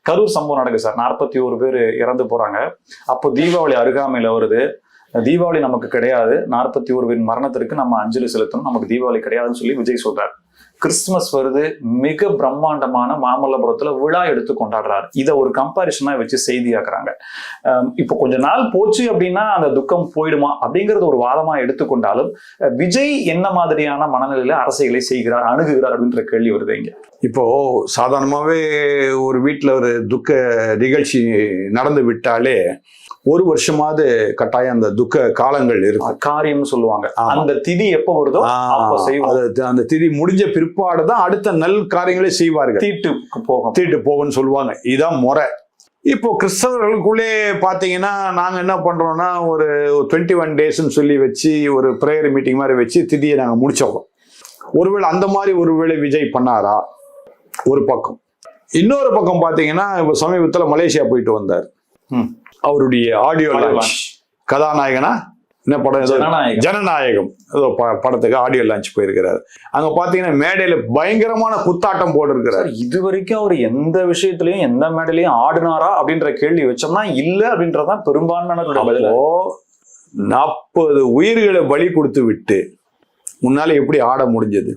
கரூர் சம்பவம் நடக்குது சார். 41 பேர் இறந்து போறாங்க. அப்போ தீபாவளி அருகாமையில வருது. தீபாவளி நமக்கு கிடையாது, 41 பேர் மரணத்திற்கு நம்ம அஞ்சலி செலுத்தணும், நமக்கு தீபாவளி கிடையாதுன்னு சொல்லி விஜய் சொல்றாரு. கிறிஸ்துமஸ் வருது, மிக பிரம்மாண்டமான மாமல்லபுரத்துல விழா எடுத்து கொண்டாடுறாரு. இதை ஒரு கம்பாரிசனா வச்சு செய்தியாக்குறாங்க. இப்போ கொஞ்ச நாள் போச்சு அப்படின்னா அந்த துக்கம் போயிடுமா அப்படிங்கறது ஒரு வாதமா எடுத்துக்கொண்டாலும், விஜய் என்ன மாதிரியான மனநிலையில அரசியலை செய்கிறார், அணுகுகிறார் அப்படின்ற கேள்வி வருது இங்க. இப்போ சாதாரணமாவே ஒரு வீட்டுல ஒரு துக்க நிகழ்ச்சி நடந்து விட்டாலே ஒரு வருஷமாவது கட்டாயம் அந்த துக்க காலங்கள் இருக்கு. காரியம்னு சொல்லுவாங்க. அந்த திதி எப்ப வருதோ அப்ப செய்வாங்க. அந்த திதி முடிஞ்ச பிற்பாடுதான் அடுத்த நல் காரியங்களே செய்வார்கள். தீட்டு போகும்னு சொல்லுவாங்க. இதுதான் முறை. இப்போ கிறிஸ்தவர்களுக்குள்ளே பாத்தீங்கன்னா நாங்க என்ன பண்றோம்னா, ஒரு 21 டேஸ்ன்னு சொல்லி வச்சு ஒரு பிரேயர் மீட்டிங் மாதிரி வச்சு திதியை நாங்க முடிச்சோம். ஒருவேளை அந்த மாதிரி ஒருவேளை விஜய் பண்ணாரா? ஒரு பக்கம். இன்னொரு பக்கம் பாத்தீங்கன்னா, இப்ப சமீபத்துல மலேசியா போயிட்டு வந்தார். அவருடைய ஆடியோ லான்ச், கதாநாயகனா என்ன படம், ஜனநாயகம் ஏதோ படத்துக்கு ஆடியோ லான்ச் போயிருக்கிறாரு. அங்க பாத்தீங்கன்னா மேடையில பயங்கரமான குத்தாட்டம் போட்டிருக்கிறார். இது வரைக்கும் அவர் எந்த விஷயத்திலயும் எந்த மேடையிலயும் ஆடினாரா அப்படின்ற கேள்வி வச்சோம்னா இல்ல அப்படின்றதான் பெரும்பான்மையான. 40 உயிர்களை பலி கொடுத்து விட்டு முன்னால எப்படி ஆட முடிஞ்சது?